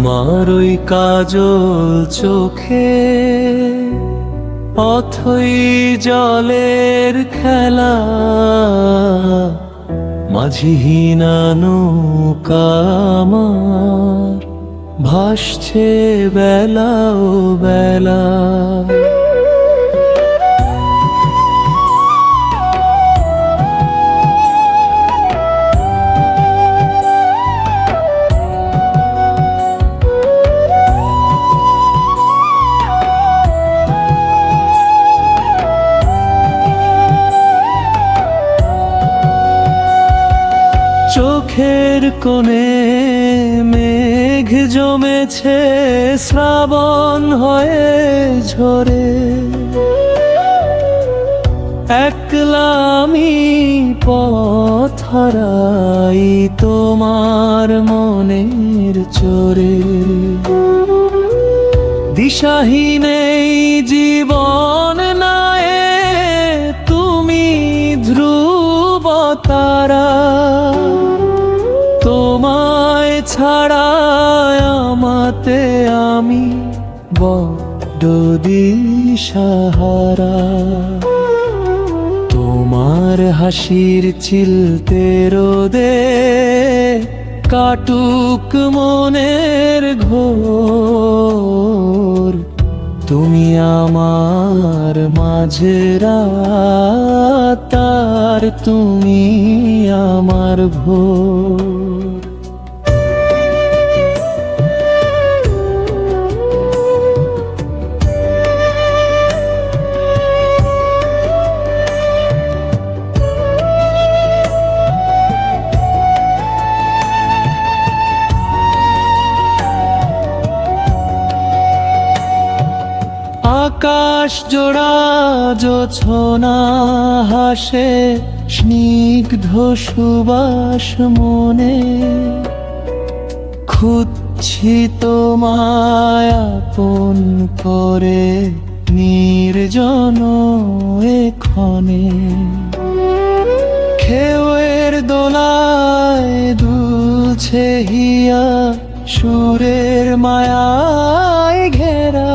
তোমার ওই কাজল চোখে অথই জলের খেলা, মাঝিহীনা নৌকা আমার ভাসছে বেলা ও বেলা। চোখের কোণে মেঘ জমেছে, শ্রাবণ হয়ে ঝরে। একলা আমি পথ হারাই তোমার মনের চোরে। দিশাহীন এই জীবন নায়ে তুমি ধ্রুব তারা। তোমায় ছাড়া আমাতে আমি বড্ড দিশাহারা। তোমার হাসির চিলতে রোদে কাটুক মনের ঘোর। তুমি আমার মাঝে রাত আর তুমি আমার ভোর। আকাশ জোড়া জোছনা হাসে, স্নিগ্ধ সুবাস মনে। খুঁজছি তোমায় আপন করে নির্জন এক্ষণে। খেওয়ের দোলায় দুলছে হিয়া, সুরের মায়ায় ঘেরা।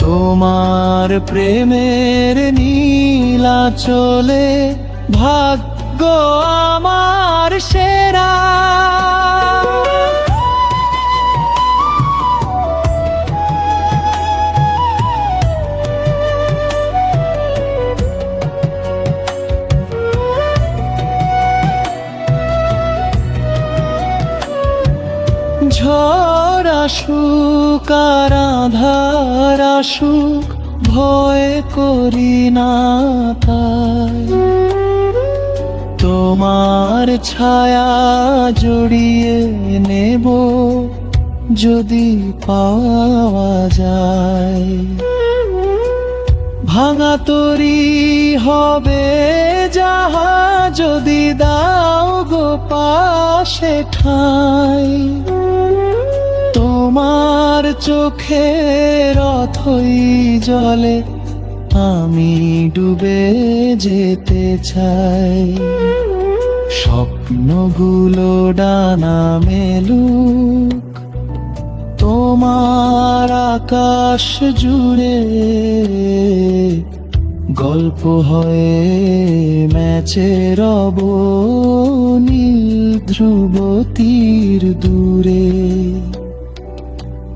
তোমার প্রেমের নীলা চলে ভাগ্য আমার সেরা। ঝড় আসুক আর আঁধার আসুক, ভয় করি না তাই। তোমার ছায়া জড়িয়ে নেব যদি পাওয়া যায়। ভাঙা তরি হবে যাহা যদি দাও গো পাশে ঠাঁই। তোমার চোখের অথই জলে আমি ডুবে যেতে চাই। স্বপ্নগুলো ডানা মেলুক তোমার আকাশ জুড়ে। গল্প হয়ে ম্যাচে রব নীল ধ্রুব তীর দূরে।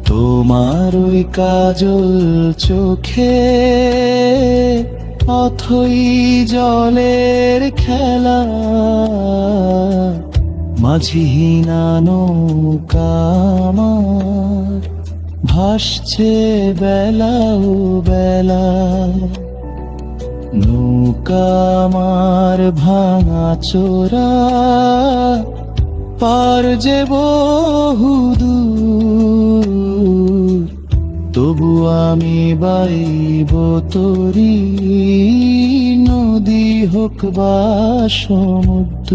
তোমার ওই কাজল চোখে অথই জলের খেলা, মাঝিহীনা নৌকা আমার ভাসছে বেলা ও বেলা। নৌকা আমার ভাঙা চোরা, পার যে বহুদূর। তবু আমি বাইব তরি, নদী হোক বা সমুদ্র।